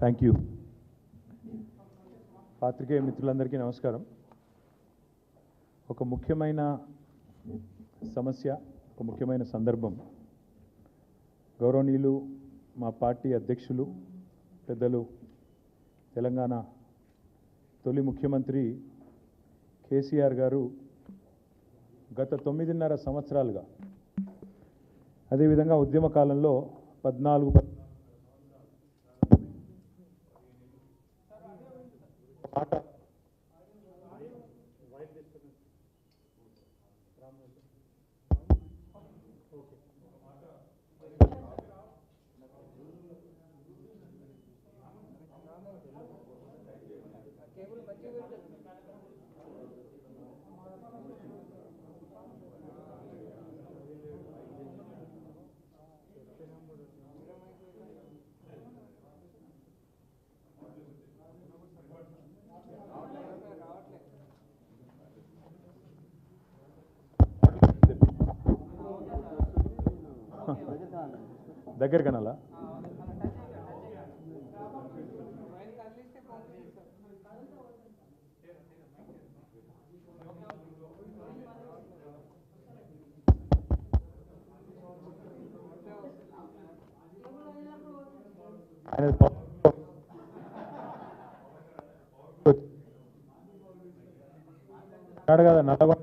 Thank you. పాత్రికేయ మిత్రులందరికీ నమస్కారం. ఒక ముఖ్యమైన సమస్య, ఒక ముఖ్యమైన సందర్భం. గౌరవనీయులు మా పార్టీ అధ్యక్షులు పెద్దలు తెలంగాణ తొలి ముఖ్యమంత్రి కేసీఆర్ గారు గత 9.5 సంవత్సరాలుగా, అదేవిధంగా ఉద్యమ కాలంలో 14 దగ్గర కనాలా? కదా నల్లగొండ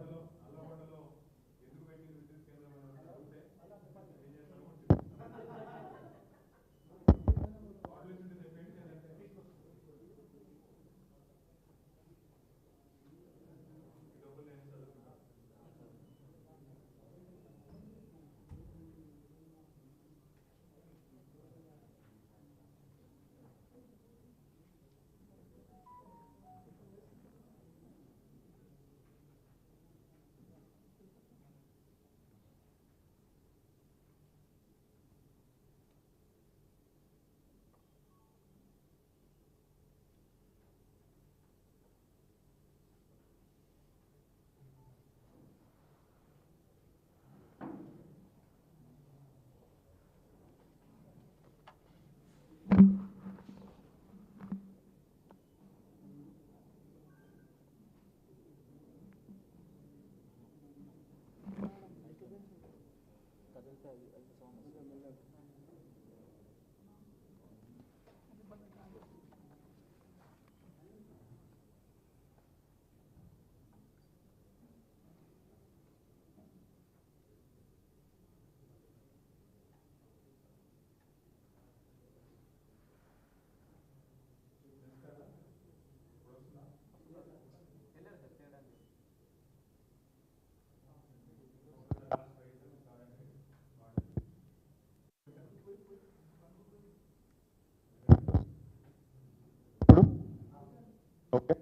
ఓకే.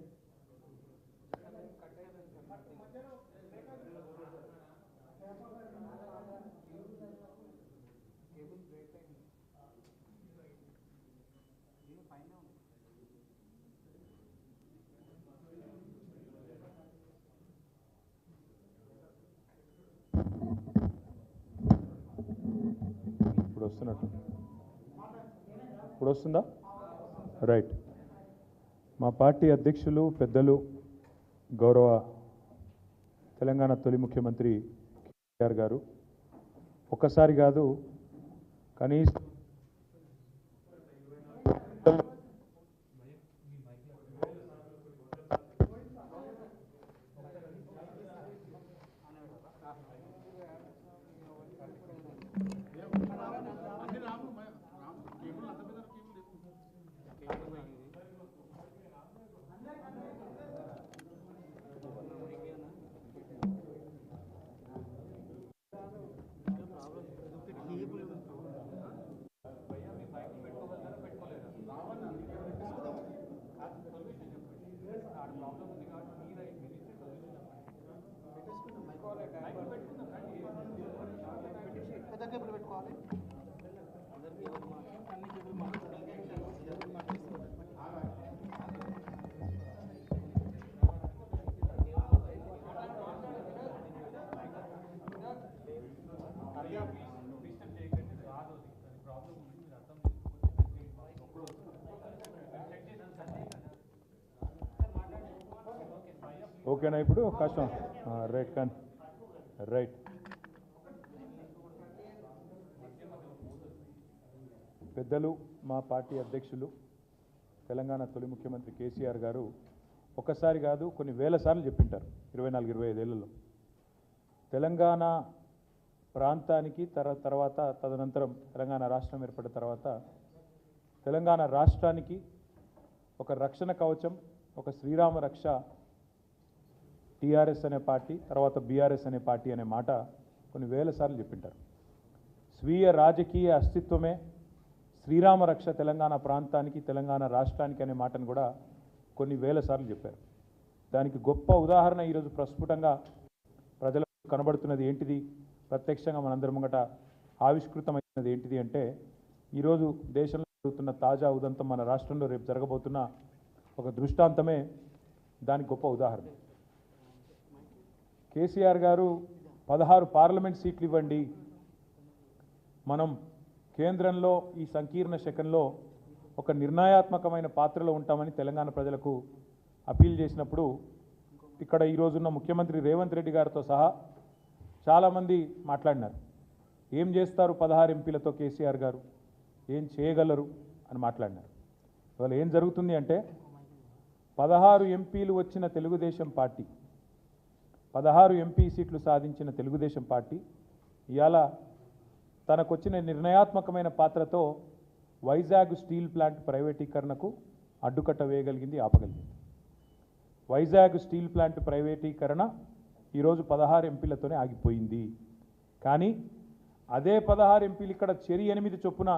ఇప్పుడు వస్తున్నట్టు, ఇప్పుడు వస్తుందా? రైట్. మా పార్టీ అధ్యక్షులు పెద్దలు గౌరవ తెలంగాణ తొలి ముఖ్యమంత్రి కేసీఆర్ గారు ఒక్కసారి కాదు, కనీసం ఓకేనా ఇప్పుడు కష్టం రైట్ కానీ రైట్. పెద్దలు మా పార్టీ అధ్యక్షులు తెలంగాణ తొలి ముఖ్యమంత్రి కేసీఆర్ గారు ఒకసారి కాదు కొన్ని వేల సార్లు చెప్పింటారు 24-25 ఏళ్లలో తెలంగాణ ప్రాంతానికి తర్వాత తదనంతరం తెలంగాణ రాష్ట్రం ఏర్పడిన తర్వాత తెలంగాణ రాష్ట్రానికి ఒక రక్షణ కవచం, ఒక శ్రీరామ రక్ష టీఆర్ఎస్ అనే పార్టీ, తర్వాత బీఆర్ఎస్ అనే పార్టీ అనే మాట కొన్ని వేల సార్లు చెప్పింటారు. స్వీయ రాజకీయ అస్తిత్వమే శ్రీరామ రక్ష తెలంగాణ ప్రాంతానికి, తెలంగాణ రాష్ట్రానికి అనే మాటను కూడా కొన్ని వేల సార్లు చెప్పారు. దానికి గొప్ప ఉదాహరణ ఈరోజు ప్రస్ఫుటంగా ప్రజలకు కనబడుతున్నది ఏంటిది, ప్రత్యక్షంగా మనందరి ముంగట ఆవిష్కృతమైనది ఏంటిది అంటే ఈరోజు దేశంలో జరుగుతున్న తాజా ఉదంతం, మన రాష్ట్రంలో రేపు జరగబోతున్న ఒక దృష్టాంతమే దానికి గొప్ప ఉదాహరణ. కేసీఆర్ గారు 16 పార్లమెంట్ సీట్లు ఇవ్వండి, మనం కేంద్రంలో ఈ సంకీర్ణ శకంలో ఒక నిర్ణయాత్మకమైన పాత్రలో ఉంటామని తెలంగాణ ప్రజలకు అపీల్ చేసినప్పుడు ఇక్కడ ఈరోజున్న ముఖ్యమంత్రి రేవంత్ రెడ్డి గారితో సహా చాలామంది మాట్లాడినారు. ఏం చేస్తారు 16 ఎంపీలతో కేసీఆర్ గారు, ఏం చేయగలరు అని మాట్లాడినారు. ఇవాళ ఏం జరుగుతుంది అంటే 16 ఎంపీలు వచ్చిన తెలుగుదేశం పార్టీ, 16 ఎంపీ సీట్లు సాధించిన తెలుగుదేశం పార్టీ ఇవాళ తనకొచ్చిన నిర్ణయాత్మకమైన పాత్రతో వైజాగ్ స్టీల్ ప్లాంట్ ప్రైవేటీకరణకు అడ్డుకట్ట వేయగలిగింది, ఆపగలిగింది. వైజాగ్ స్టీల్ ప్లాంట్ ప్రైవేటీకరణ ఈరోజు 16 ఎంపీలతోనే ఆగిపోయింది. కానీ అదే 16 ఎంపీలు ఇక్కడ చెరి 8 చొప్పున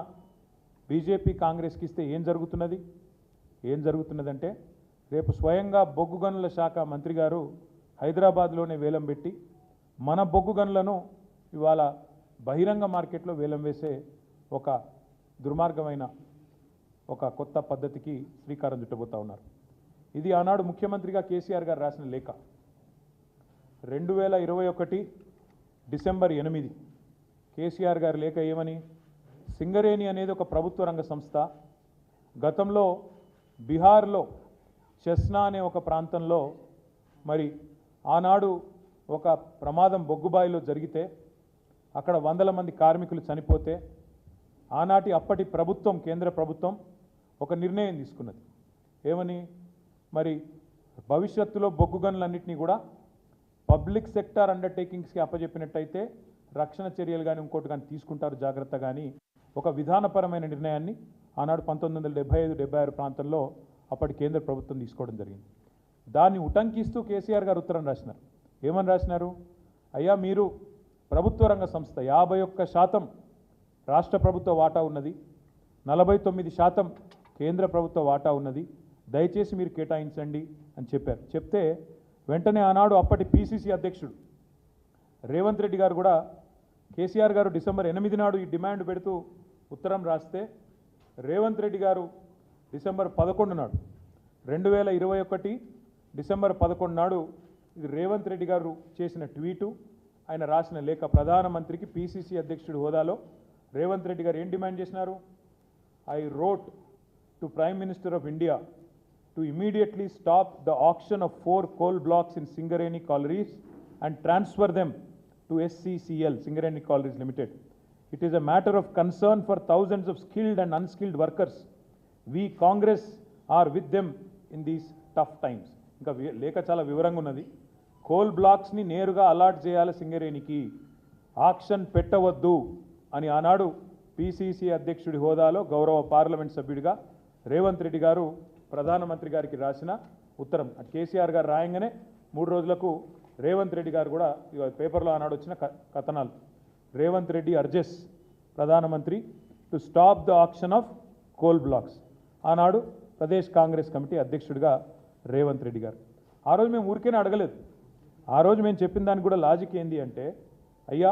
బీజేపీ కాంగ్రెస్కి ఇస్తే ఏం జరుగుతున్నదంటే రేపు స్వయంగా బొగ్గు గనుల శాఖ మంత్రి గారు హైదరాబాద్లోనే వేలం పెట్టి మన బొగ్గు గనులను ఇవాళ బహిరంగ మార్కెట్లో వేలం వేసే ఒక దుర్మార్గమైన ఒక కొత్త పద్ధతికి శ్రీకారం చుట్టబోతా ఉన్నారు. ఇది ఆనాడు ముఖ్యమంత్రిగా కేసీఆర్ గారు రాసిన లేఖ. 2021 డిసెంబర్ 8 కేసీఆర్ గారి లేఖ ఏమని, సింగరేణి అనేది ఒక ప్రభుత్వ రంగ సంస్థ. గతంలో బీహార్లో చెస్నా అనే ఒక ప్రాంతంలో మరి ఆనాడు ఒక ప్రమాదం బొగ్గుబాయిలో జరిగితే అక్కడ 100 మంది కార్మికులు చనిపోతే ఆనాటి అప్పటి ప్రభుత్వం, కేంద్ర ప్రభుత్వం ఒక నిర్ణయం తీసుకున్నది. ఏమని, మరి భవిష్యత్తులో బొగ్గు గనులన్నింటినీ కూడా పబ్లిక్ సెక్టార్ అండర్టేకింగ్స్కి అప్పచెప్పినట్టయితే రక్షణ చర్యలు కానీ ఇంకోటి కానీ తీసుకుంటారు జాగ్రత్త, కానీ ఒక విధానపరమైన నిర్ణయాన్ని ఆనాడు 1975-76 ప్రాంతంలో అప్పటి కేంద్ర ప్రభుత్వం తీసుకోవడం జరిగింది. దాన్ని ఉటంకిస్తూ కేసీఆర్ గారు ఉత్తరం రాసినారు. ఏమని రాసినారు, అయ్యా మీరు ప్రభుత్వ రంగ సంస్థ, 51% రాష్ట్ర ప్రభుత్వ వాటా ఉన్నది, 49% కేంద్ర ప్రభుత్వ వాటా ఉన్నది, దయచేసి మీరు కేటాయించండి అని చెప్పారు. చెప్తే వెంటనే ఆనాడు అప్పటి పిసిసి అధ్యక్షుడు రేవంత్ రెడ్డి గారు కూడా కేసీఆర్ గారు డిసెంబర్ 8 నాడు ఈ డిమాండ్ పెడుతూ ఉత్తరం రాస్తే రేవంత్ రెడ్డి గారు డిసెంబర్ 11 నాడు 2021 డిసెంబర్ 11 నాడు ఇది రేవంత్ రెడ్డి గారు చేసిన ట్వీటు, ఆయన రాసిన లేఖ. ప్రధానమంత్రికి పిసిసి అధ్యక్షుడి హోదాలో రేవంత్ రెడ్డి గారు ఏం డిమాండ్ చేసినారు, I wrote to prime minister of India to immediately stop the auction of 4 coal blocks in Singareni Collieries and transfer them to SCCL, Singareni Collieries Limited. It is a matter of concern for thousands of skilled and unskilled workers. We Congress are with them in these tough times. ఇంకా లేఖ చాలా వివరంగా ఉన్నది. Coal బ్లాక్స్ని నేరుగా allot చేయాలి సింగరేణికి, auction పెట్టవద్దు అని ఆనాడు పిసిసి అధ్యక్షుడి హోదాలో గౌరవ పార్లమెంట్ సభ్యుడిగా రేవంత్ రెడ్డి గారు ప్రధానమంత్రి గారికి రాసిన ఉత్తరం. కేసీఆర్ గారు రాయంగానే 3 రోజులకు రేవంత్ రెడ్డి గారు కూడా పేపర్లో ఆనాడు వచ్చిన కథనాలు, రేవంత్ రెడ్డి అర్జెస్ ప్రధానమంత్రి to stop the auction of coal blocks. ఆనాడు ప్రదేశ్ కాంగ్రెస్ కమిటీ అధ్యక్షుడిగా రేవంత్ రెడ్డి గారు. ఆ రోజు మేము ఊరికేనే అడగలేదు. ఆ రోజు మేము చెప్పిన దానికి కూడా లాజిక్ ఏంది అంటే, అయ్యా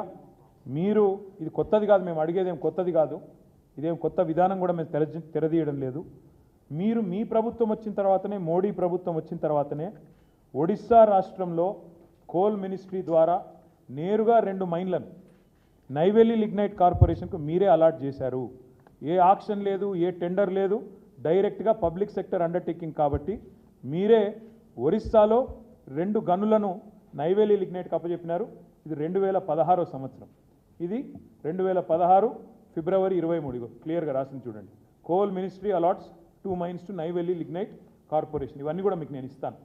మీరు ఇది కొత్తది కాదు, మేము అడిగేదేం కొత్తది కాదు, ఇదేం కొత్త విధానం కూడా మేము తెరదీయడం లేదు. మీరు మీ ప్రభుత్వం వచ్చిన తర్వాతనే, మోడీ ప్రభుత్వం వచ్చిన తర్వాతనే ఒడిస్సా రాష్ట్రంలో కోల్ మినిస్ట్రీ ద్వారా నేరుగా 2 మైన్లను నైవేలి లిగ్నైట్ కార్పొరేషన్కు మీరే అలాట్ చేశారు. ఏ ఆక్షన్ లేదు, ఏ టెండర్ లేదు, డైరెక్ట్గా పబ్లిక్ సెక్టర్ అండర్టేకింగ్ కాబట్టి మీరే ఒరిస్సాలో 2 గనులను నైవేలి లిగ్నైట్కి అప్పచెప్పినారు. ఇది 2016 సంవత్సరం. ఇది 2016 ఫిబ్రవరి 23 క్లియర్గా రాసింది చూడండి. Coal ministry allots 2 mines to Neyveli lignite corporation. ఇవన్నీ కూడా మీకు నేను ఇస్తాను.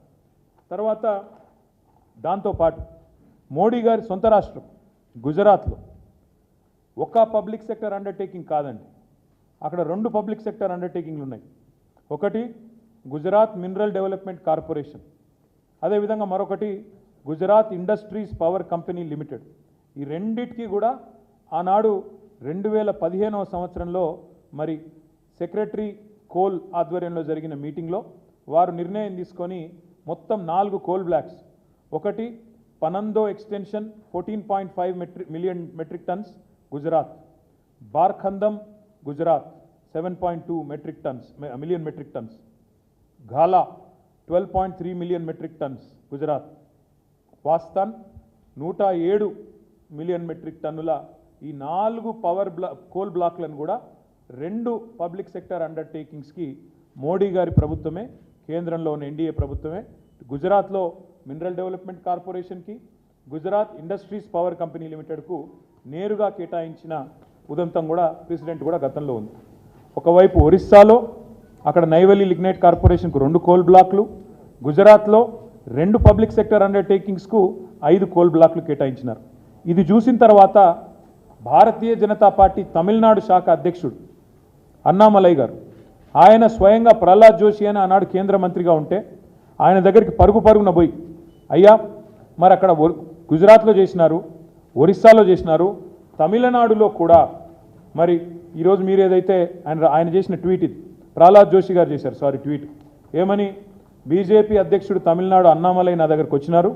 తర్వాత దాంతోపాటు మోడీ గారి సొంత రాష్ట్రం గుజరాత్లో ఒక పబ్లిక్ సెక్టర్ అండర్టేకింగ్ కాదండి, అక్కడ 2 పబ్లిక్ సెక్టర్ అండర్టేకింగ్లు ఉన్నాయి. ఒకటి గుజరాత్ మినరల్ డెవలప్మెంట్ కార్పొరేషన్, అదేవిధంగా మరొకటి Gujarat industries power company limited. ఈ రెండిటికి కూడా ఆనాడు 2015వ సంవత్సరంలో మరి సెక్రటరీ కోల్ ఆధ్వర్యంలో జరిగిన మీటింగ్లో వారు నిర్ణయం తీసుకొని మొత్తం 4 కోల్ బ్లాక్స్, ఒకటి పనందో extension 14.5 million metric tons Gujarat, బార్ఖందం Gujarat 7.2 million metric tons, Ghala 12.3 million metric tons Gujarat, Vastan 107 million metric టన్నుల ఈ 4 కోల్ బ్లాక్లను కూడా 2 పబ్లిక్ సెక్టర్ అండర్టేకింగ్స్కి మోడీ గారి ప్రభుత్వమే, కేంద్రంలో ఉన్న ఎన్డీఏ ప్రభుత్వమే గుజరాత్లో మినరల్ డెవలప్మెంట్ కార్పొరేషన్కి, గుజరాత్ ఇండస్ట్రీస్ పవర్ కంపెనీ లిమిటెడ్కు నేరుగా కేటాయించిన ఉదంతం కూడా ప్రెసిడెంట్ కూడా గతంలో ఉంది. ఒకవైపు ఒరిస్సాలో అక్కడ నైవేలి లిగ్నైట్ కార్పొరేషన్కు 2 కోల్ బ్లాక్లు, గుజరాత్లో 2 పబ్లిక్ సెక్టర్ అండర్టేకింగ్స్కు 5 కోల్ బ్లాక్లు కేటాయించినారు. ఇది చూసిన తర్వాత భారతీయ జనతా పార్టీ తమిళనాడు శాఖ అధ్యక్షుడు అన్నామలై గారు, ఆయన స్వయంగా ప్రహ్లాద్ జోషి అని ఆనాడు కేంద్ర మంత్రిగా ఉంటే ఆయన దగ్గరికి పరుగున పోయి, అయ్యా మరి అక్కడ గుజరాత్లో చేసినారు, ఒరిస్సాలో చేసినారు, తమిళనాడులో కూడా మరి ఈరోజు మీరు ఏదైతే ఆయన చేసిన ట్వీట్, ఇది ప్రహ్లాద్ జోషి గారు చేశారు ట్వీట్ ఏమని, బీజేపీ అధ్యక్షుడు తమిళనాడు అన్నామలై నా దగ్గరకు వచ్చినారు,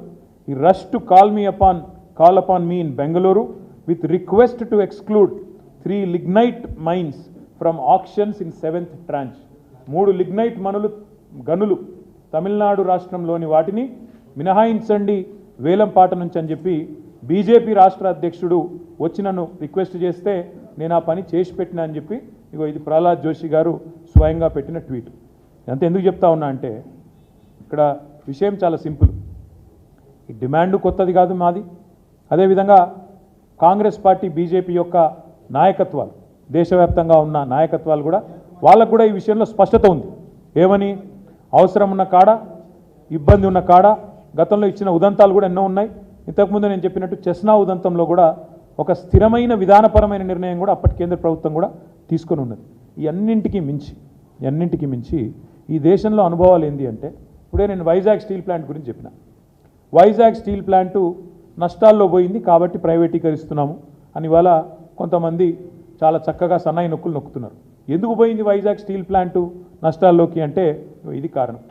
ఈ rush to call upon me in Bengaluru with request to exclude 3 lignite mines from auctions in 7th tranche. 3 lignite గనులు తమిళనాడు రాష్ట్రంలోని వాటిని మినహాయించండి వేలంపాట నుంచి అని చెప్పి బీజేపీ రాష్ట్ర అధ్యక్షుడు వచ్చి నన్ను రిక్వెస్ట్ చేస్తే నేను ఆ పని చేసి పెట్టినా అని చెప్పి, ఇగో ఇది ప్రహ్లాద్ జోషి గారు స్వయంగా పెట్టిన ట్వీట్. అంత ఎందుకు చెప్తా ఉన్నా అంటే ఇక్కడ విషయం చాలా సింపుల్. ఈ డిమాండ్ కొత్తది కాదు మాది. అదేవిధంగా కాంగ్రెస్ పార్టీ బీజేపీ యొక్క నాయకత్వాలు, దేశవ్యాప్తంగా ఉన్న నాయకత్వాలు కూడా వాళ్ళకు కూడా ఈ విషయంలో స్పష్టత ఉంది. ఏమని, అవసరం ఉన్న కాడ, ఇబ్బంది ఉన్న కాడ గతంలో ఇచ్చిన ఉదంతాలు కూడా ఎన్నో ఉన్నాయి. ఇంతకుముందు నేను చెప్పినట్టు చెస్నా ఉదంతంలో కూడా ఒక స్థిరమైన విధానపరమైన నిర్ణయం కూడా అప్పటి కేంద్ర ప్రభుత్వం కూడా తీసుకొని ఉన్నది. ఈ అన్నింటికి మించి ఈ దేశంలో అనుభవాలు ఏంటి అంటే, ఇప్పుడే నేను వైజాగ్ స్టీల్ ప్లాంట్ గురించి చెప్పిన. వైజాగ్ స్టీల్ ప్లాంటు నష్టాల్లో పోయింది కాబట్టి ప్రైవేటీకరిస్తున్నాము అని ఇవాళ కొంతమంది చాలా చక్కగా సన్నాయి నొక్కులు నొక్కుతున్నారు. ఎందుకు పోయింది వైజాగ్ స్టీల్ ప్లాంటు నష్టాల్లోకి అంటే ఇది కారణం.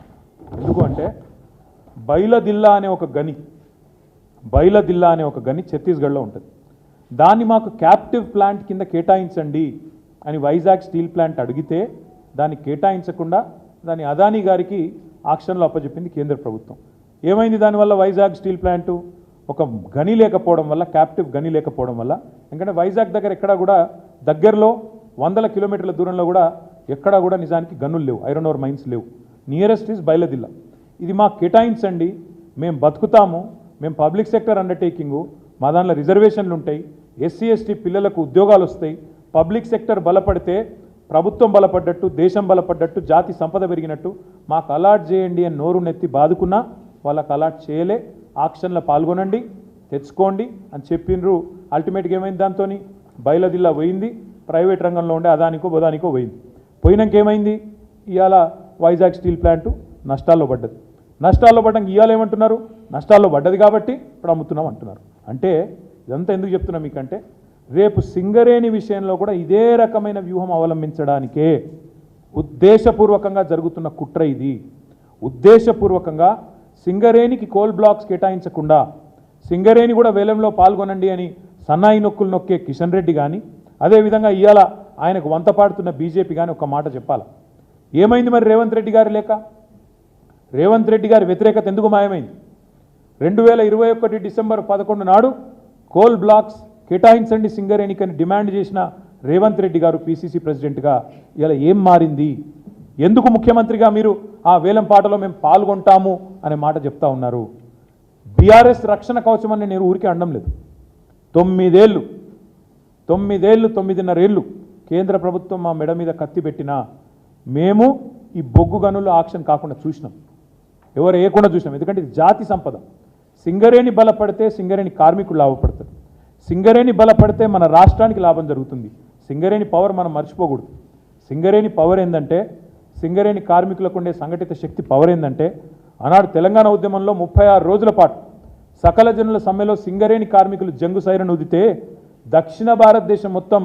ఎందుకు అంటే బైలదిల్లా అనే ఒక గని ఛత్తీస్గఢ్లో ఉంటుంది. దాన్ని మాకు క్యాప్టివ్ ప్లాంట్ కింద కేటాయించండి అని వైజాగ్ స్టీల్ ప్లాంట్ అడిగితే దాన్ని కేటాయించకుండా దాన్ని అదానీ గారికి ఆక్షన్లో అప్పచెప్పింది కేంద్ర ప్రభుత్వం. ఏమైంది దానివల్ల? వైజాగ్ స్టీల్ ప్లాంటు ఒక గని లేకపోవడం వల్ల, క్యాప్టివ్ గని లేకపోవడం వల్ల, ఎందుకంటే వైజాగ్ దగ్గర ఎక్కడా కూడా దగ్గరలో 100 కిలోమీటర్ల దూరంలో కూడా ఎక్కడా కూడా నిజానికి గనులు లేవు, ఐరన్ ఓర్ మైన్స్ లేవు. Nearest is Bailadila. ఇది మాకు కేటాయించండి, మేము బతుకుతాము, మేము పబ్లిక్ సెక్టర్ అండర్టేకింగు, మా దాంట్లో రిజర్వేషన్లు ఉంటాయి, ఎస్సీ ఎస్టీ పిల్లలకు ఉద్యోగాలు వస్తాయి, పబ్లిక్ సెక్టర్ బలపడితే ప్రభుత్వం బలపడ్డట్టు, దేశం బలపడ్డట్టు, జాతి సంపద పెరిగినట్టు మాకు అలాట్ చేయండి అని నోరు నెత్తి బాదుకున్నా వాళ్ళకు అలాట్ చేయలే. ఆక్షన్లో పాల్గొనండి, తెచ్చుకోండి అని చెప్పిండ్రు. అల్టిమేట్గా ఏమైంది? దాంతో బైలదిల్లా పోయింది, ప్రైవేట్ రంగంలో ఉండే అదానికో పోయింది. పోయినాక ఏమైంది? ఇవాళ వైజాగ్ స్టీల్ ప్లాంటు నష్టాల్లో పడ్డది. నష్టాల్లో పడ్డాక ఇవాళ ఏమంటున్నారు? నష్టాల్లో పడ్డది కాబట్టి ఇప్పుడు అమ్ముతున్నాం అంటున్నారు. అంటే ఇదంతా ఎందుకు చెప్తున్నా మీకంటే, రేపు సింగరేణి విషయంలో కూడా ఇదే రకమైన వ్యూహం అవలంబించడానికే ఉద్దేశపూర్వకంగా జరుగుతున్న కుట్ర ఇది. ఉద్దేశపూర్వకంగా సింగరేణికి కోల్ బ్లాక్స్ కేటాయించకుండా సింగరేణి కూడా వేలంలో పాల్గొనండి అని సన్నాయి నొక్కులు నొక్కే కిషన్ రెడ్డి కానీ, అదేవిధంగా ఇవాళ ఆయనకు వంతపాడుతున్న బీజేపీ కానీ ఒక మాట చెప్పాలి. ఏమైంది మరి రేవంత్ రెడ్డి గారి లేక? రేవంత్ రెడ్డి గారి వ్యతిరేకత ఎందుకు మాయమైంది? 2021 డిసెంబర్ 11 నాడు కోల్ బ్లాక్స్ కేటాయించండి సింగరేణికని డిమాండ్ చేసిన రేవంత్ రెడ్డి గారు పీసీసీ ప్రెసిడెంట్గా ఇలా ఏం మారింది? ఎందుకు ముఖ్యమంత్రిగా మీరు ఆ వేలం పాటలో మేము పాల్గొంటాము అనే మాట చెప్తా ఉన్నారు? బీఆర్ఎస్ రక్షణ కవచం అని నేను ఊరికే అనడం లేదు. 9.5 ఏళ్ళు కేంద్ర ప్రభుత్వం మా మెడ మీద కత్తి పెట్టినా మేము ఈ బొగ్గు గనులు ఆక్షన్ కాకుండా చూసినాం, ఎవరు వేయకుండా చూసినాం. ఎందుకంటే ఇది జాతి సంపద. సింగరేణి బలపడితే సింగరేణి కార్మికులు లాభపడతారు, సింగరేణి బలపడితే మన రాష్ట్రానికి లాభం జరుగుతుంది. సింగరేణి పవర్ మనం మర్చిపోకూడదు. సింగరేణి పవర్ ఏంటంటే, సింగరేణి కార్మికులకు ఉండే సంఘటిత శక్తి పవర్ ఏంటంటే, ఆనాడు తెలంగాణ ఉద్యమంలో 36 రోజుల పాటు సకల జనుల సమ్మెలో సింగరేణి కార్మికులు జంగు సైరను ఊదితే దక్షిణ భారతదేశం మొత్తం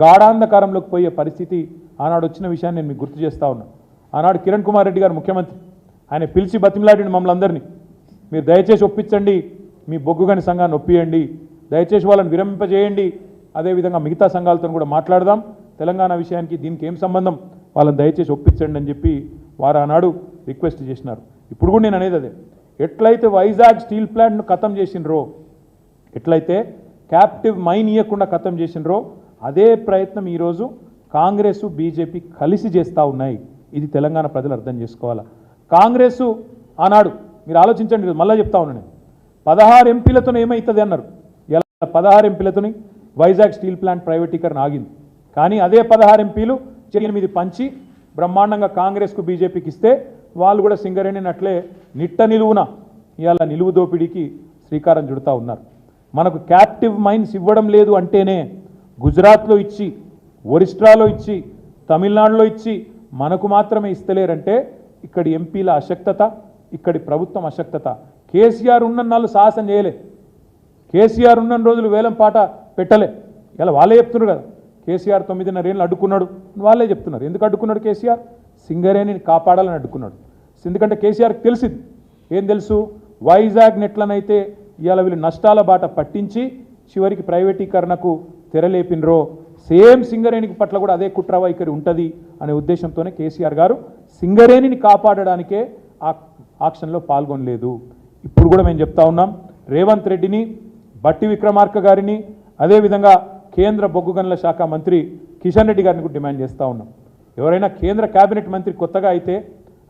గాఢాంధకారంలోకి పోయే పరిస్థితి ఆనాడు వచ్చిన విషయాన్ని నేను మీకు గుర్తు చేస్తా ఉన్నా. ఆనాడు కిరణ్ కుమార్ రెడ్డి గారు ముఖ్యమంత్రి, ఆయన పిలిచి బతిమలాడిన మమ్మల్ని అందరినీ, మీరు దయచేసి ఒప్పించండి, మీ బొగ్గుగని సంఘాన్ని ఒప్పియండి, దయచేసి వాళ్ళని విరమింపజేయండి, అదేవిధంగా మిగతా సంఘాలతో కూడా మాట్లాడదాం, తెలంగాణ విషయానికి దీనికి ఏం సంబంధం, వాళ్ళని దయచేసి ఒప్పించండి అని చెప్పి వారు ఆనాడు రిక్వెస్ట్ చేసినారు. ఇప్పుడు కూడా నేను అనేది అదే, ఎట్లయితే వైజాగ్ స్టీల్ ప్లాంట్ను ఖతం చేసినరో, ఎట్లయితే క్యాప్టివ్ మైన్ ఇవ్వకుండా ఖతం చేసినరో, అదే ప్రయత్నం ఈరోజు కాంగ్రెస్ బీజేపీ కలిసి చేస్తూ ఉన్నాయి. ఇది తెలంగాణ ప్రజలు అర్థం చేసుకోవాలా. కాంగ్రెస్ ఆనాడు మీరు ఆలోచించండి, మళ్ళీ చెప్తా ఉన్నాను, 16 ఎంపీలతో ఏమవుతుంది అన్నారు. ఇలా 16 ఎంపీలతోని వైజాగ్ స్టీల్ ప్లాంట్ ప్రైవేటీకరణ ఆగింది. కానీ అదే 16 ఎంపీలు 8 పంచి బ్రహ్మాండంగా కాంగ్రెస్కు బీజేపీకి ఇస్తే వాళ్ళు కూడా సింగరేణిని అట్లే నిట్ట నిలువున ఇవాళ నిలువు దోపిడీకి శ్రీకారం చుడుతూ ఉన్నారు. మనకు క్యాప్టివ్ మైన్స్ ఇవ్వడం లేదు అంటేనే గుజరాత్లో ఇచ్చి, ఒరిస్ట్రాలో ఇచ్చి, తమిళనాడులో ఇచ్చి మనకు మాత్రమే ఇస్తలేరంటే ఇక్కడి ఎంపీల అశక్తత, ఇక్కడి ప్రభుత్వం అశక్తత. కేసీఆర్ ఉన్న నాళ్ళు సాహసం చేయలే, కేసీఆర్ ఉన్న రోజులు వేలం పాట పెట్టలే. ఇలా వాళ్ళే చెప్తున్నారు కదా, కేసీఆర్ 9.5 ఏళ్ళు అడ్డుకున్నాడు, వాళ్ళే చెప్తున్నారు. ఎందుకు అడ్డుకున్నాడు కేసీఆర్? సింగరేణిని కాపాడాలని అడ్డుకున్నాడు. ఎందుకంటే కేసీఆర్కి తెలిసింది, ఏం తెలుసు, వైజాగ్ నెట్లనైతే ఇవాళ వీళ్ళు నష్టాల బాట పట్టించి చివరికి ప్రైవేటీకరణకు తెరలేపినరో సేమ్ సింగరేణికి పట్ల కూడా అదే కుట్ర వైఖరి ఉంటుంది అనే ఉద్దేశంతోనే కేసీఆర్ గారు సింగరేణిని కాపాడడానికే ఆ ఆక్షన్లో పాల్గొనలేదు. ఇప్పుడు కూడా మేము చెప్తా ఉన్నాం, రేవంత్ రెడ్డిని, బట్టి విక్రమార్క గారిని, అదేవిధంగా కేంద్ర బొగ్గు గనుల శాఖ మంత్రి కిషన్ రెడ్డి గారిని కూడా డిమాండ్ చేస్తూ ఉన్నాం. ఎవరైనా కేంద్ర కేబినెట్ మంత్రి కొత్తగా అయితే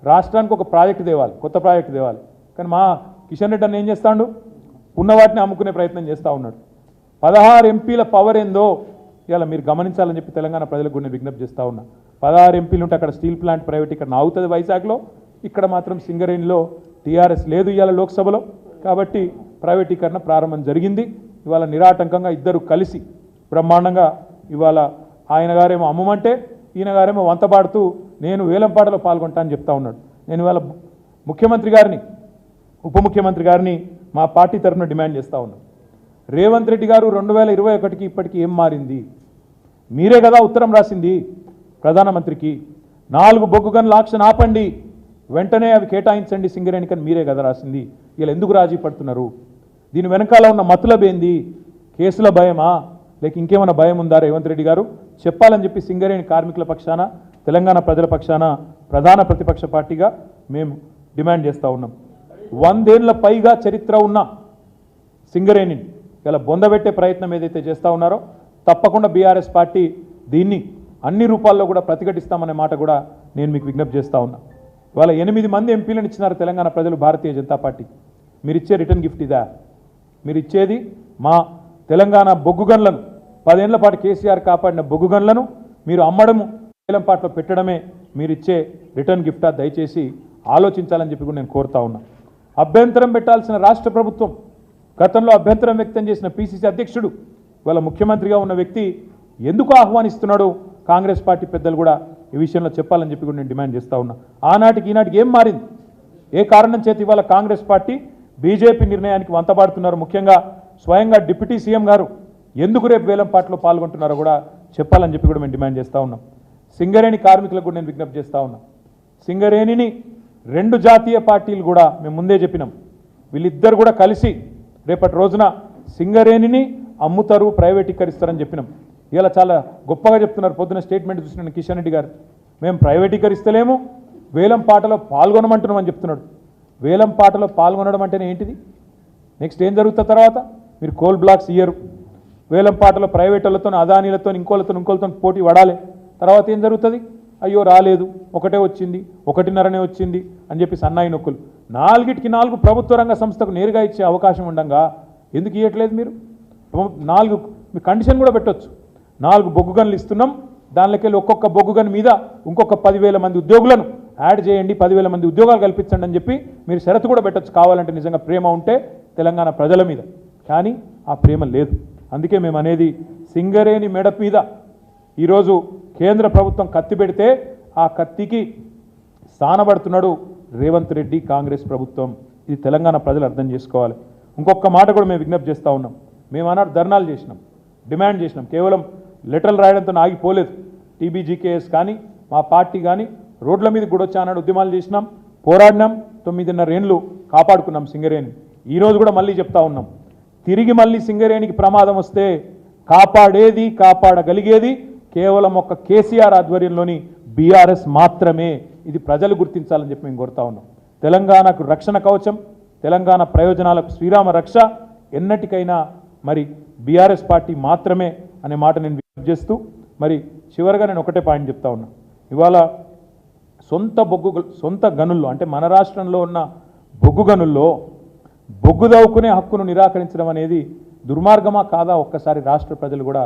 రాష్ట్రానికి ఒక ప్రాజెక్టు తేవాలి, కొత్త ప్రాజెక్టు తేవాలి. కానీ మా కిషన్ రెడ్డి అన్న ఏం చేస్తాడు, ఉన్న వాటిని అమ్ముకునే ప్రయత్నం చేస్తూ ఉన్నాడు. 16 ఎంపీల పవర్ ఏందో ఇలా మీరు గమనించాలని చెప్పి తెలంగాణ ప్రజలకు కూడా నేను విజ్ఞప్తి చేస్తూ ఉన్నా. 16 ఎంపీలు ఉంటే అక్కడ స్టీల్ ప్లాంట్ ప్రైవేటీకరణ అవుతుంది వైజాగ్లో, ఇక్కడ మాత్రం సింగరేణిలో టీఆర్ఎస్ లేదు ఇవాళ లోక్సభలో. కాబట్టి ప్రైవేటీకరణ ప్రారంభం జరిగింది. ఇవాళ నిరాటంకంగా ఇద్దరు కలిసి బ్రహ్మాండంగా ఇవాళ ఆయన గారేమో అమ్మమంటే ఈయన గారేమో వంతపాడుతూ నేను వేలంపాటలో పాల్గొంటా అని చెప్తా ఉన్నాడు. నేను ఇవాళ ముఖ్యమంత్రి గారిని, ఉప ముఖ్యమంత్రి గారిని మా పార్టీ తరఫున డిమాండ్ చేస్తూ ఉన్నాను. రేవంత్ రెడ్డి గారు 2021కి ఇప్పటికీ ఏం మారింది? మీరే కదా ఉత్తరం రాసింది ప్రధానమంత్రికి, 4 బొగ్గు గనుల ఆక్షన్ ఆపండి, వెంటనే అవి కేటాయించండి సింగరేణికి అని మీరే కదా రాసింది. ఇలా ఎందుకు రాజీ పడుతున్నారు? దీని వెనకాల ఉన్న మతలబ్ ఏంది? కేసుల భయమా, లేక ఇంకేమైనా భయం ఉందా? రేవంత్ రెడ్డి గారు చెప్పాలని చెప్పి సింగరేణి కార్మికుల పక్షాన, తెలంగాణ ప్రజల పక్షాన ప్రధాన ప్రతిపక్ష పార్టీగా మేము డిమాండ్ చేస్తూ ఉన్నాం. 100 ఏళ్ల పైగా చరిత్ర ఉన్న సింగరేణిని ఇలా బొందబెట్టే ప్రయత్నం ఏదైతే చేస్తూ ఉన్నారో తప్పకుండా బీఆర్ఎస్ పార్టీ దీన్ని అన్ని రూపాల్లో కూడా ప్రతిఘటిస్తామనే మాట కూడా నేను మీకు విజ్ఞప్తి చేస్తూ ఉన్నా. ఇవాళ 8 మంది ఎంపీలను ఇచ్చినారు తెలంగాణ ప్రజలు భారతీయ జనతా పార్టీ. మీరు ఇచ్చే రిటర్న్ గిఫ్ట్ ఇదా? మీరు ఇచ్చేది మా తెలంగాణ బొగ్గు గన్లను, 10 ఏళ్ల పాటు కేసీఆర్ కాపాడిన బొగ్గు గన్లను మీరు అమ్మడము, వేలంపాట్లో పెట్టడమే మీరు ఇచ్చే రిటర్న్ గిఫ్టా? దయచేసి ఆలోచించాలని చెప్పి కూడా నేను కోరుతా ఉన్నా. అభ్యంతరం పెట్టాల్సిన రాష్ట్ర ప్రభుత్వం, గతంలో అభ్యంతరం వ్యక్తం చేసిన పిసిసి అధ్యక్షుడు, ఇవాళ ముఖ్యమంత్రిగా ఉన్న వ్యక్తి ఎందుకు ఆహ్వానిస్తున్నాడు? కాంగ్రెస్ పార్టీ పెద్దలు కూడా ఈ విషయంలో చెప్పాలని చెప్పి కూడా నేను డిమాండ్ చేస్తూ ఉన్నా. ఆనాటికి ఈనాటికి ఏం మారింది? ఏ కారణం చేతి ఇవాళ కాంగ్రెస్ పార్టీ బీజేపీ నిర్ణయానికి వంతపాడుతున్నారు? ముఖ్యంగా స్వయంగా డిప్యూటీ సీఎం గారు ఎందుకు రేపు వేలంపాట్లో పాల్గొంటున్నారో కూడా చెప్పాలని చెప్పి కూడా మేము డిమాండ్ చేస్తూ ఉన్నాం. సింగరేణి కార్మికులకు కూడా నేను విజ్ఞప్తి చేస్తూ ఉన్నా. సింగరేణిని 2 జాతీయ పార్టీలు కూడా మేము ముందే చెప్పినాం, వీళ్ళిద్దరు కూడా కలిసి రేపటి రోజున సింగరేణిని అమ్ముతారు, ప్రైవేటీకరిస్తారని చెప్పినాం. ఇలా చాలా గొప్పగా చెప్తున్నారు. పొద్దున స్టేట్మెంట్ చూసిన కిషన్ రెడ్డి గారు, మేము ప్రైవేటీకరిస్తలేము, వేలం పాటలో పాల్గొనమంటున్నామని చెప్తున్నాడు. వేలం పాటలో పాల్గొనడం అంటేనే ఏంటిది? నెక్స్ట్ ఏం జరుగుతుంది తర్వాత? మీరు కోల్ బ్లాక్స్ ఇయ్యరు, వేలం పాటలో ప్రైవేటులతో, అదానీలతో, ఇంకోళ్ళతో పోటీ పడాలి. తర్వాత ఏం జరుగుతుంది? అయ్యో రాలేదు, ఒకటే వచ్చింది, 1.5 వచ్చింది అని చెప్పి సన్నాయి నొక్కులు. 4కి 4 ప్రభుత్వ రంగ సంస్థకు నేరుగా ఇచ్చే అవకాశం ఉండగా ఎందుకు ఇవ్వట్లేదు మీరు? 4 మీ కండిషన్ కూడా పెట్టొచ్చు. 4 బొగ్గు గనులు ఇస్తున్నాం, దానిలోకెళ్ళి ఒక్కొక్క బొగ్గు గని మీద ఇంకొక 10,000 మంది ఉద్యోగులను యాడ్ చేయండి, 10,000 మంది ఉద్యోగాలు కల్పించండి అని చెప్పి మీరు షరతు కూడా పెట్టొచ్చు కావాలంటే, నిజంగా ప్రేమ ఉంటే తెలంగాణ ప్రజల మీద. కానీ ఆ ప్రేమ లేదు. అందుకే మేము అనేది, సింగరేణి మెడ మీద ఈరోజు కేంద్ర ప్రభుత్వం కత్తి పెడితే ఆ కత్తికి స్థానపడుతున్నాడు రేవంత్ రెడ్డి, కాంగ్రెస్ ప్రభుత్వం. ఇది తెలంగాణ ప్రజలు అర్థం చేసుకోవాలి. ఇంకొక మాట కూడా మేము విజ్ఞప్తి చేస్తూ ఉన్నాం. మేము ఆనాడు ధర్నాలు చేసినాం, డిమాండ్ చేసినాం. కేవలం లెటర్లు రాయడంతో ఆగిపోలేదు. టీబీజీకేఎస్ కానీ మా పార్టీ కానీ రోడ్ల మీద కూడా వచ్చి ఆనాడు ఉద్యమాలు చేసినాం, పోరాడినాం. 9.5 ఏళ్ళు కాపాడుకున్నాం సింగరేణి. ఈరోజు కూడా మళ్ళీ చెప్తా ఉన్నాం, తిరిగి మళ్ళీ సింగరేణికి ప్రమాదం వస్తే కాపాడగలిగేది కేవలం ఒక కేసీఆర్ ఆధ్వర్యంలోని బీఆర్ఎస్ మాత్రమే. ఇది ప్రజలు గుర్తించాలని చెప్పి మేము కోరుతా ఉన్నాం. తెలంగాణకు రక్షణ కవచం, తెలంగాణ ప్రయోజనాలకు శ్రీరామ రక్ష ఎన్నటికైనా మరి బీఆర్ఎస్ పార్టీ మాత్రమే అనే మాట నేను విజ్ఞప్తి చేస్తూ, మరి చివరిగా నేను ఒకటే పాయింట్ చెప్తా ఉన్నా. ఇవాళ సొంత గనుల్లో, అంటే మన రాష్ట్రంలో ఉన్న బొగ్గు గనుల్లో బొగ్గు దవ్వుకునే హక్కును నిరాకరించడం అనేది దుర్మార్గమా కాదా ఒక్కసారి రాష్ట్ర ప్రజలు కూడా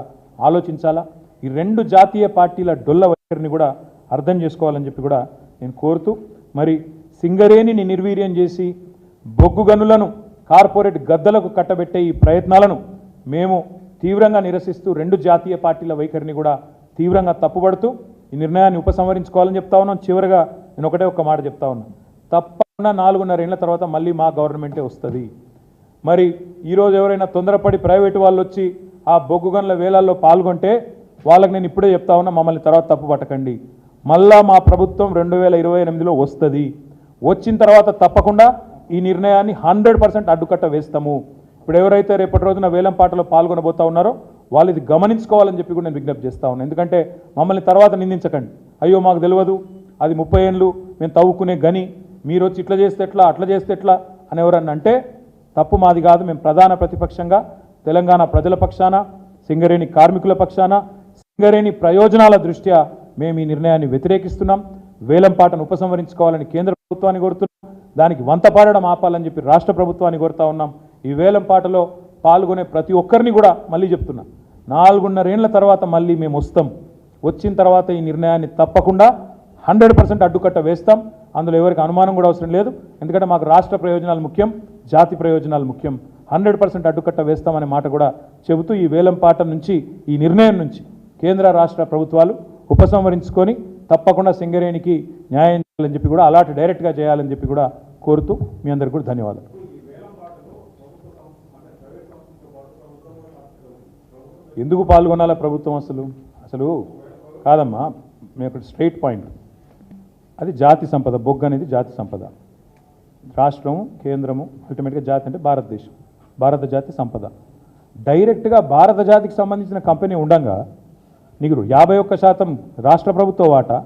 ఆలోచించాలా. ఈ 2 జాతీయ పార్టీల డొల్ల వైఖరిని కూడా అర్థం చేసుకోవాలని చెప్పి కూడా నేను కోరుతూ, మరి సింగరేణిని నిర్వీర్యం చేసి బొగ్గు గనులను కార్పొరేట్ గద్దలకు కట్టబెట్టే ఈ ప్రయత్నాలను మేము తీవ్రంగా నిరసిస్తూ 2 జాతీయ పార్టీల వైఖరిని కూడా తీవ్రంగా తప్పుపడుతూ ఈ నిర్ణయాన్ని ఉపసంహరించుకోవాలని చెప్తా ఉన్నాం. చివరిగా నేను ఒక మాట చెప్తా ఉన్నాను, తప్పకుండా 4.5 ఏళ్ల తర్వాత మళ్ళీ మా గవర్నమెంటే వస్తుంది. మరి ఈరోజు ఎవరైనా తొందరపడి ప్రైవేటు వాళ్ళు వచ్చి ఆ బొగ్గు గనుల వేలాల్లో పాల్గొంటే వాళ్ళకి నేను ఇప్పుడే చెప్తా ఉన్నా, మమ్మల్ని తర్వాత తప్పు పట్టకండి. మళ్ళా మా ప్రభుత్వం 2028లో వస్తుంది. వచ్చిన తర్వాత తప్పకుండా ఈ నిర్ణయాన్ని 100% అడ్డుకట్ట వేస్తాము. ఇప్పుడు ఎవరైతే రేపటి రోజున వేలంపాటలో పాల్గొనబోతా ఉన్నారో వాళ్ళు ఇది గమనించుకోవాలని చెప్పి కూడా నేను విజ్ఞప్తి చేస్తా ఉన్నాను. ఎందుకంటే మమ్మల్ని తర్వాత నిందించకండి, అయ్యో మాకు తెలియదు, అది 30 ఏళ్ళు మేము తవ్వుకునే గని, మీరు వచ్చి ఇట్లా చేస్తే ఎట్లా, అట్లా చేస్తే ఎట్లా అని ఎవరన్నా అంటే తప్పు మాది కాదు. మేము ప్రధాన ప్రతిపక్షంగా తెలంగాణ ప్రజల పక్షాన, సింగరేణి కార్మికుల పక్షాన, సింగరేణి ప్రయోజనాల దృష్ట్యా మేము ఈ నిర్ణయాన్ని వ్యతిరేకిస్తున్నాం. వేలంపాటను ఉపసంహరించుకోవాలని కేంద్ర ప్రభుత్వాన్ని కోరుతున్నాం. దానికి వంతపాడడం ఆపాలని చెప్పి రాష్ట్ర ప్రభుత్వాన్ని కోరుతా ఉన్నాం. ఈ వేలంపాటలో పాల్గొనే ప్రతి ఒక్కరిని కూడా మళ్ళీ చెప్తున్నా, 4.5 ఏళ్ల తర్వాత మళ్ళీ మేము వస్తాం. వచ్చిన తర్వాత ఈ నిర్ణయాన్ని తప్పకుండా 100% అడ్డుకట్ట వేస్తాం. అందులో ఎవరికి అనుమానం కూడా అవసరం లేదు. ఎందుకంటే మాకు రాష్ట్ర ప్రయోజనాలు ముఖ్యం, జాతి ప్రయోజనాలు ముఖ్యం. 100% అడ్డుకట్ట వేస్తామనే మాట కూడా చెబుతూ, ఈ వేలంపాట నుంచి, ఈ నిర్ణయం నుంచి కేంద్ర రాష్ట్ర ప్రభుత్వాలు ఉపసంహరించుకొని తప్పకుండా సింగరేణికి న్యాయం చేయాలని చెప్పి కూడా, అలాట్ డైరెక్ట్గా చేయాలని చెప్పి కూడా కోరుతూ మీ అందరికీ కూడా ధన్యవాదాలు. ఎందుకు పాల్గొనాలా ప్రభుత్వం? అసలు కాదమ్మా, మేము స్ట్రైట్ పాయింట్, అది జాతి సంపద. బొగ్గు అనేది జాతి సంపద. రాష్ట్రము, కేంద్రము, అల్టిమేట్గా జాతి అంటే భారతదేశం, భారత జాతి సంపద. డైరెక్ట్గా భారత జాతికి సంబంధించిన కంపెనీ ఉండగా నీకు 51% రాష్ట్ర ప్రభుత్వ వాటా,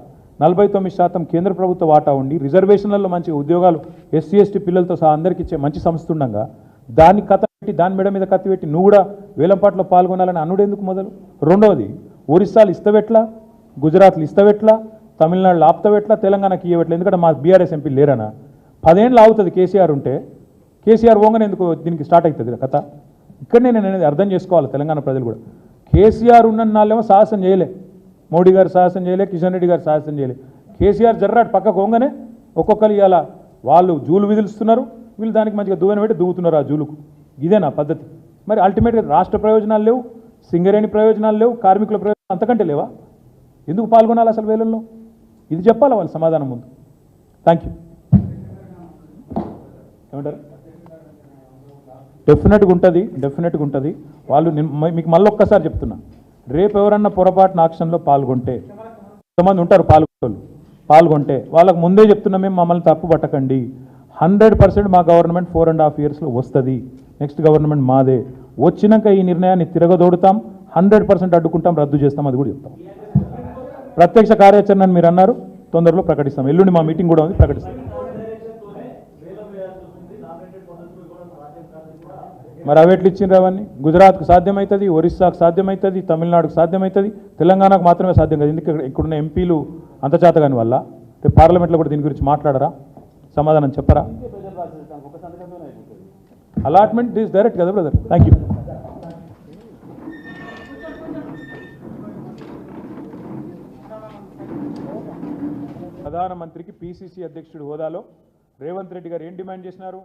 49% కేంద్ర ప్రభుత్వ వాటా ఉండి, రిజర్వేషన్లలో మంచి ఉద్యోగాలు ఎస్సీ ఎస్టీ పిల్లలతో సహా అందరికీ ఇచ్చే మంచి సంస్థ ఉండగా దాన్ని కథ పెట్టి, దాని మెడ మీద కత్తి పెట్టి నువ్వు కూడా వేలంపాటలో పాల్గొనాలని అనుడేందుకు మొదలు? రెండవది, ఒరిస్సాలు ఇస్తవెట్లా, గుజరాత్లు ఇస్తవెట్లా, తమిళనాడులో ఆప్తవెట్లా, తెలంగాణకి ఇవ్వట్లేదు. ఎందుకంటే మా బీఆర్ఎస్ ఎంపీ లేరనా? 10 ఏళ్ళు ఆగుతుంది కేసీఆర్ ఉంటే. కేసీఆర్ పోగానే ఎందుకు దీనికి స్టార్ట్ అవుతుంది కథ? ఇక్కడనే నేను అనేది అర్థం చేసుకోవాలి తెలంగాణ ప్రజలు కూడా. కేసీఆర్ ఉన్న నాళ్ళేమో సాహసం చేయలే, మోడీ గారు సాహసం చేయలే, కిషన్ రెడ్డి గారు సాహసం చేయలే. కేసీఆర్ జర్రాట్ పక్కకు పోగానే ఒక్కొక్కరు ఇవాళ వాళ్ళు జూలు విధులుస్తున్నారు, వీళ్ళు దానికి మంచిగా దువ్వెన పెట్టి దువ్వుతున్నారు ఆ జూలుకు. ఇదేనా పద్ధతి? మరి అల్టిమేట్గా రాష్ట్ర ప్రయోజనాలు లేవు, సింగరేణి ప్రయోజనాలు లేవు, కార్మికుల ప్రయోజనాలు అంతకంటే లేవా? ఎందుకు పాల్గొనాలి అసలు వేలంలో? ఇది చెప్పాలి వాళ్ళు సమాధానం ముందు. Thank you. ఏమంటారు? డెఫినెట్గా ఉంటుంది. వాళ్ళు మీకు మళ్ళీ ఒక్కసారి చెప్తున్నా, రేపు ఎవరన్నా పొరపాటున ఆక్షన్లో పాల్గొంటే, కొంతమంది ఉంటారు పాల్గొంటే వాళ్ళకు ముందే చెప్తున్నా, మేము మమ్మల్ని తప్పు పట్టకండి. 100% మా గవర్నమెంట్ 4.5 yearsలో వస్తుంది. నెక్స్ట్ గవర్నమెంట్ మాదే. వచ్చినాక ఈ నిర్ణయాన్ని తిరగదోడుతాం, 100% అడ్డుకుంటాం, రద్దు చేస్తాం, అది కూడా చెప్తాం. ప్రత్యక్ష కార్యాచరణ మీరు అన్నారు, తొందరలో ప్రకటిస్తాం. ఎల్లుండి మా మీటింగ్ కూడా ఉంది, ప్రకటిస్తాం. మరి అవి ఎట్లు ఇచ్చిండ్రు? అవన్నీ గుజరాత్కు సాధ్యమవుతుంది, ఒరిస్సాకు సాధ్యమవుతుంది, తమిళనాడుకు సాధ్యమవుతుంది, తెలంగాణకు మాత్రమే సాధ్యం కాదు. ఎందుకంటే ఇక్కడున్న ఎంపీలు అంత చేతగాని వల్ల పార్లమెంట్లో కూడా దీని గురించి మాట్లాడరా? సమాధానం చెప్పరా? అలాట్మెంట్ దిస్ డైరెక్ట్ కదా బ్రదర్. Thank you. ప్రధానమంత్రికి పిసిసి అధ్యక్షుడి హోదాలో రేవంత్ రెడ్డి గారు ఏం డిమాండ్ చేసినారు?